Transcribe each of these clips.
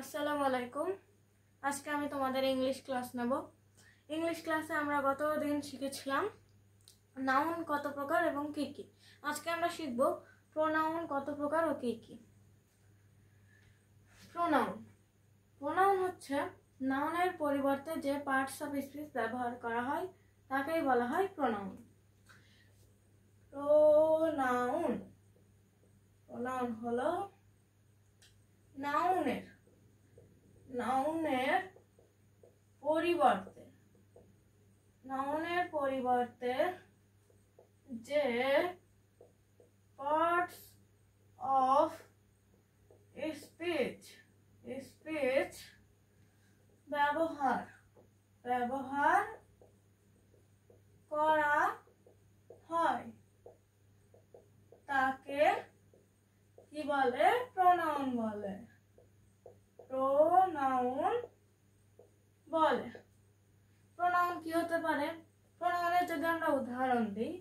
আসসালামু আলাইকুম। আজকে আমি তোমাদের ইংলিশ ক্লাস নেব। ইংলিশ ক্লাসে আমরা গত দিন শিখেছিলাম নাউন কত প্রকার এবং কি কি। আজকে আমরা শিখব প্রোনাউন কত প্রকার ও কি কি। প্রোনাউন প্রোনাউন হচ্ছে নাউনের পরিবর্তে যে পার্টস অফ স্পিচ ব্যবহার করা হয় তাকেই বলা হয় প্রোনাউন। প্রোনাউন প্রোনাউন হলো নাউনের পরিবর্তে যে পার্টস অফ স্পিচ ব্যবহার করা হয় তাকে কি বলে? প্রোনাউন বলে। প্রোনাউন কি হতে পারে? প্রোনাউনের যদি আমরা উদাহরণ দিই,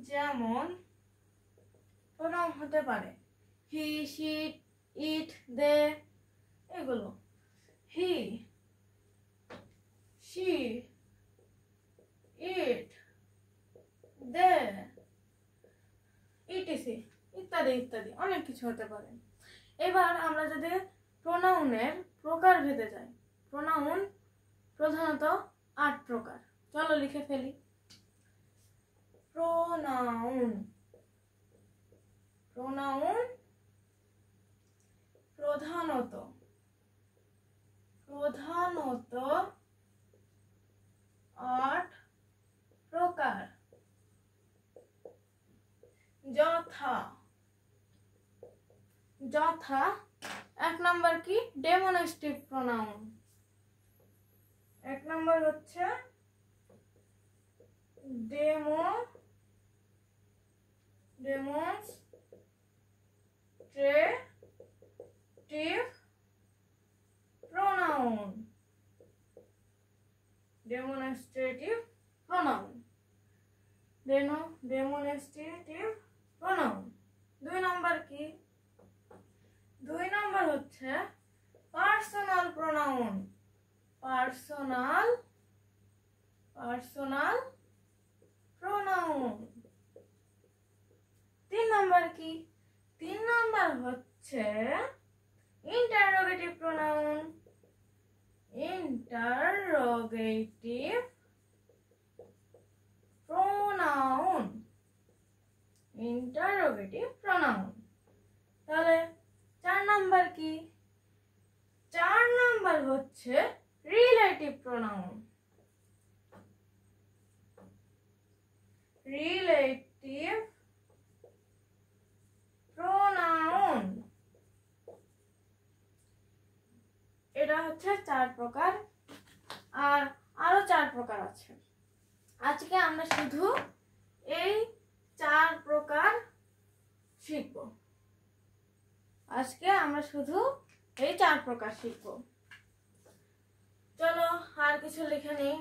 যেমন প্রোনাউন হতে পারে হি, শি, ইট, দে, এগুলো। হি, শি, ইট, দে, ইটিসি ইত্যাদি ইত্যাদি অনেক কিছু হতে পারে। এবার আমরা যদি প্রোনাউনের প্রকার ভেদে যাই, প্রোনাউন প্রধানত 8 প্রকার। চলো লিখে ফেলি। প্রোনাউন প্রধানত 8 প্রকার, যথা 1 নম্বর কি? Demonstrative pronoun. 1 নম্বর হচ্ছে ডেমনস্ট্রেটিভ প্রোনাউন। 2 নম্বর কি? 2 নম্বর হচ্ছে পার্সোনাল প্রোনাউন। Personal pronoun. 3 নম্বর কি? 3 নম্বর হচ্ছে ইন্টারোগেটিভ প্রোনাউন। Interrogative pronoun. তাহলে 4 নম্বর কি? 4 নম্বর হচ্ছে রিলেটিভ প্রোনাউন। এটা হচ্ছে 4 প্রকার, আর আরো 4 প্রকার আছে। আজকে আমরা শুধু এই 4 প্রকার শিখব। চলো আর কিছু লিখে নিই,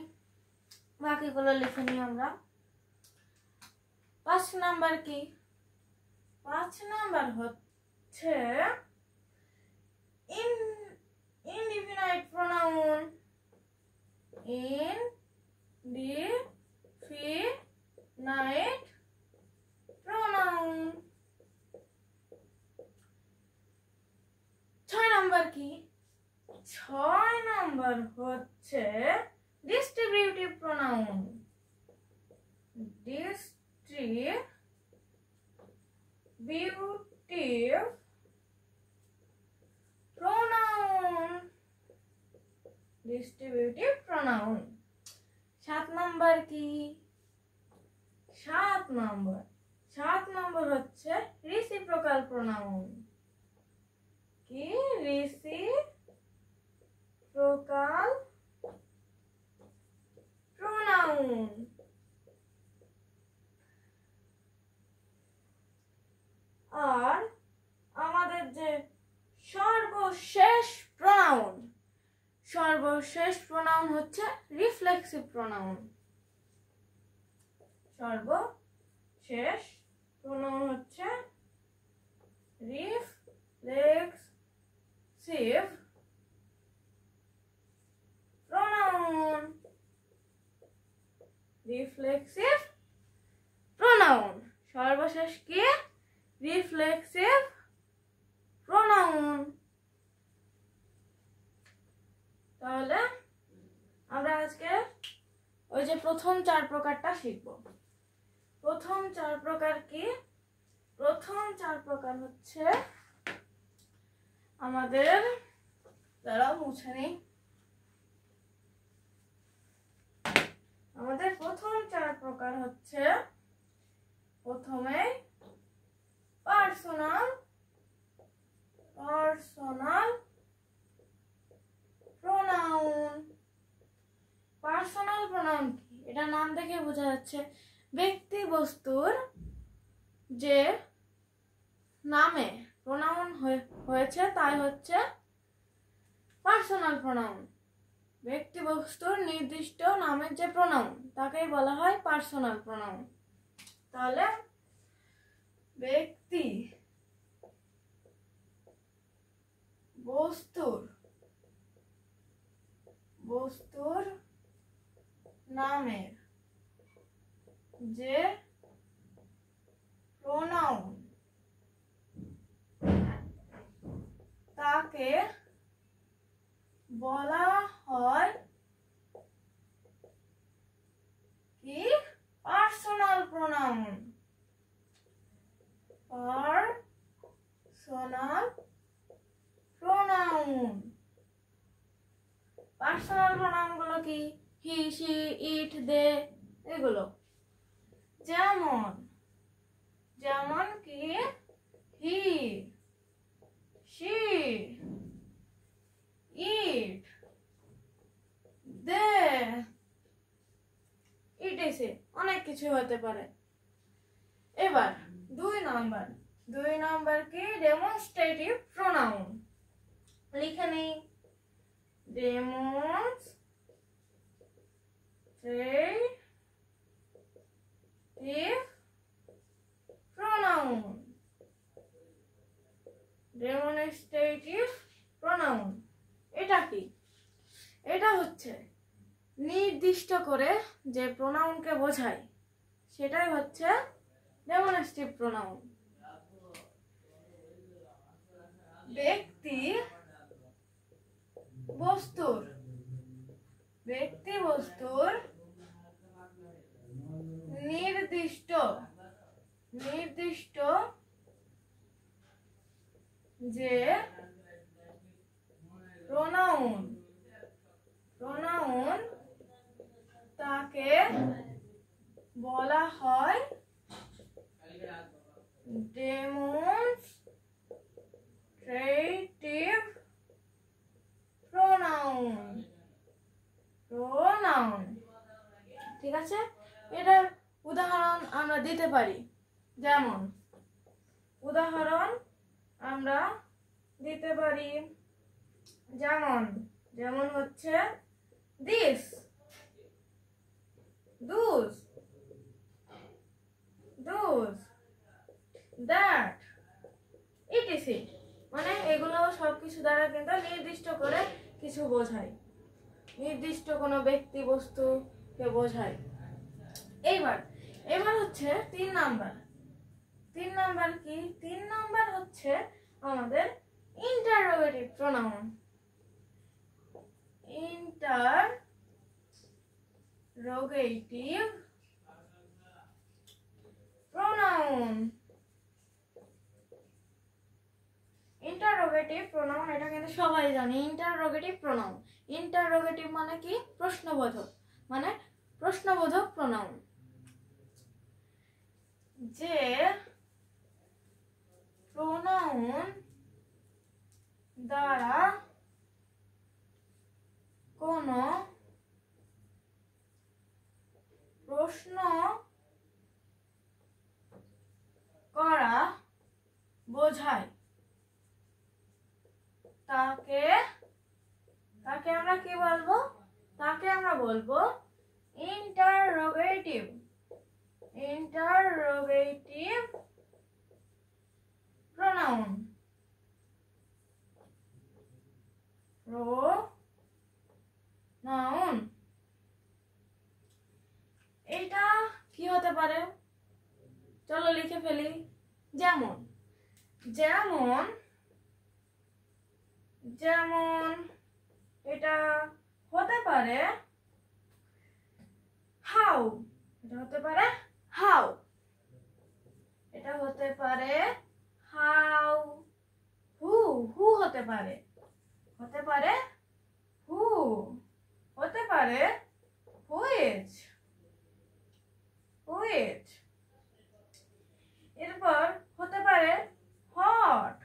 বাকিগুলো লিখে নিই আমরা। 5 নাম্বার কি? 5 নাম্বার হচ্ছে indefinite pronoun. Indefinite pronoun. 6 number কি? 6 নাম্বার হচ্ছে distributive pronoun. Distributive pronoun. 7 number কি? 7 নাম্বার হচ্ছে রিসিপ্রোকাল প্রোনাউন। কি? Reciprocal pronoun. আর আমাদের যে সর্বশেষ প্রোনাউন হচ্ছে রিফ্লেক্সিভ প্রোনাউন। সর্বশেষ প্রোনাউন হচ্ছে রিফ্লেক্সিভ প্রথম 4 প্রকারটা শিখব। প্রথম 4 প্রকার কি? প্রথম 4 প্রকার হচ্ছে আমাদের, দাঁড়াও মুছে নেই, আমাদের প্রথম 4 প্রকার হচ্ছে প্রথমে পার্সোনাল প্রোনাউন। পার্সোনাল প্রোনাউন কি? এটা নাম দেখে বোঝা যাচ্ছে ব্যক্তি বস্তুর যে নামে প্রোনাউন হয়েছে তাই হচ্ছে পার্সোনাল প্রোনাউন। ব্যক্তি বস্তুর নির্দিষ্ট নামের যে প্রোনাউন তাকেই বলা হয় পার্সোনাল প্রোনাউন। তাহলে ব্যক্তি বস্তুর নামের যে প্রোনাউন তাকে বলা হয় কি? Personal pronoun. পার্সোনাল প্রোনাউন গুলো কি? হি, শি, ইট, দে, এগুলো। যেমন কি? হি, শি, ইট, দে, ইটিসি, অনেক কিছু হতে পারে। এবার 2 নাম্বার কি? Demonstrative pronoun. লিখে নেই, ডেমনস্ট্রেটিভ প্রোনাউন। এটা কি? এটা হচ্ছে নির্দিষ্ট করে যে প্রোনাউনকে বোঝায় সেটাই হচ্ছে ডেমনস্ট্রেটিভ প্রোনাউন। ব্যক্তি বস্তুর নির্দিষ্ট যে প্রোনাউন তাকে বলা হয় ডেমনস্ট্রেটিভ প্রোনাউন। ঠিক আছে, এটার উদাহরণ আমরা দিতে পারি। যেমন উদাহরণ আমরা দিতে পারি, যেমন হচ্ছে this, those, that, etc. মানে এগুলো সবকিছু দ্বারা কিন্তু নির্দিষ্ট করে কিছু বোঝায়, নির্দিষ্ট কোনো ব্যক্তি বস্তুকে বোঝায়। এবার হচ্ছে 3 নাম্বার কি? 3 নাম্বার হচ্ছে আমাদের ইন্টারোগেটিভ প্রোনাউন। ইন্টারোগেটিভ প্রোনাউন এটা কিন্তু সবাই জানে। ইন্টারোগেটিভ মানে কি? প্রশ্নবোধক প্রোনাউন। যে প্রোনাউন দ্বারা কোনো প্রশ্ন করা বোঝায় তাকে আমরা কি বলবো? তাকে আমরা বলবো ইন্টারোগেটিভ প্রোনাউন। এটা কি হতে পারে? চলো লিখে ফেলি। যেমন এটা হতে পারে হাউ, এটা হতে পারে হাউ, এটা হতে পারে হাউ। হু, হু হতে পারে, হতে পারে হু, হতে পারে হুইচ, হুইচ। এরপর হতে পারে হট,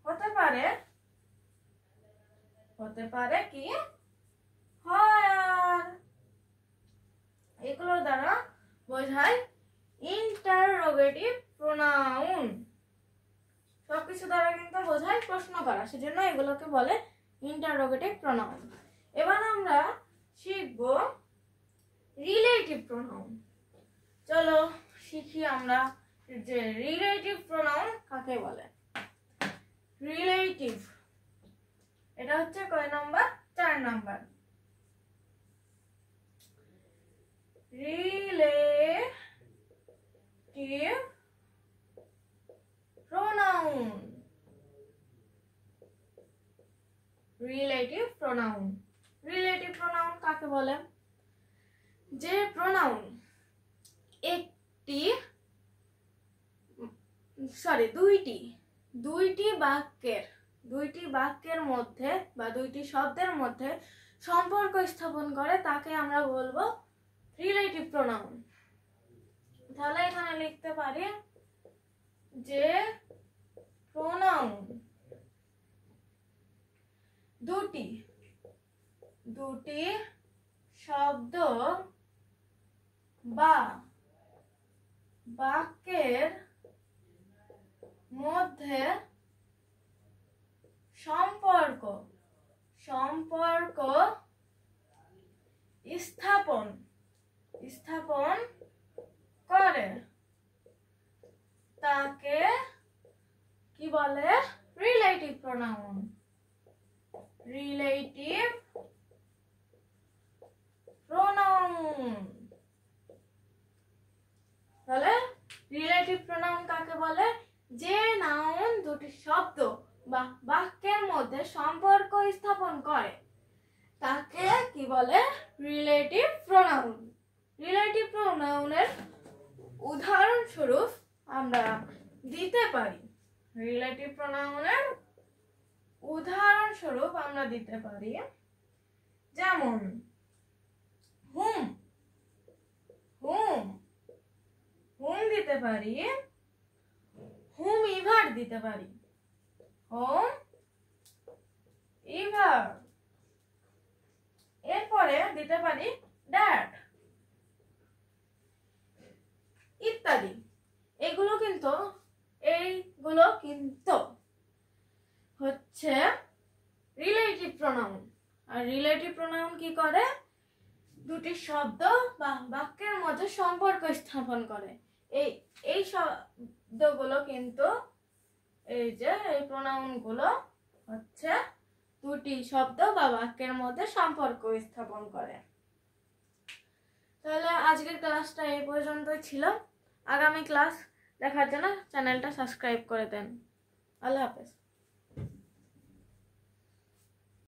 হতে পারে, হতে পারে কি হায়ার। এগুলোর দ্বারা বোঝায় ইন্টারোগেটিভ প্রোনাউন। সবকিছু দ্বারা কিন্তু বোঝায় প্রশ্ন করা, সেজন্য এগুলোকে বলে ইন্টারোগেটিভ প্রোনাউন। এবার আমরা শিখব রিলেটিভ প্রোনাউন। চলো শিখি আমরা যে রিলেটিভ প্রোনাউন কাকে বলে। রিলেটিভ, এটা হচ্ছে কয় number? 4 number. Relative pronoun, relative pronoun. Relative pronoun কাকে বলে? যে প্রোনাউন দুইটি বাক্যের মধ্যে বা দুইটি শব্দের মধ্যে সম্পর্ক স্থাপন করে তাকে আমরা বলবো রিলেটিভ প্রোনাউন। তাহলে এখানে লিখতে পারি যে প্রোনাউন দুটি শব্দ বা বাক্যের মধ্যে সম্পর্ক স্থাপন করে তাকে কি বলে? Relative pronoun. Relative pronoun. তাহলে রিলেটিভ প্রোনাউন কাকে বলে? যে নাউন দুটি শব্দ বা বাক্যের মধ্যে সম্পর্ক স্থাপন করে তাকে কি বলে? Relative pronoun. রিলেটিভ প্রোনাউনের উদাহরণস্বরূপ আমরা দিতে পারি, রিলেটিভ প্রোনাউনের উদাহরণস্বরূপ আমরা দিতে পারি যেমন হুম, হুম, হুম দিতে পারি, হুম ইভার দিতে পারি, হোম ইভার। এরপরে দিতে পারি ড্যাড ইত্যাদি। এইগুলো কিন্তু হচ্ছে রিলেটিভ প্রোনাউন। আর রিলেটিভ প্রোনাউন কি করে? দুটি শব্দ বা বাক্যের মধ্যে সম্পর্ক স্থাপন করে। এই শব্দগুলো কিন্তু এই প্রোনাউনগুলো হচ্ছে দুটি শব্দ বা বাক্যের মধ্যে সম্পর্ক স্থাপন করে। তাহলে আজকের ক্লাসটা এই পর্যন্তই ছিল। আগামী ক্লাস দেখার জন্য চ্যানেলটা সাবস্ক্রাইব করে দেন। আল্লাহ হাফেজ।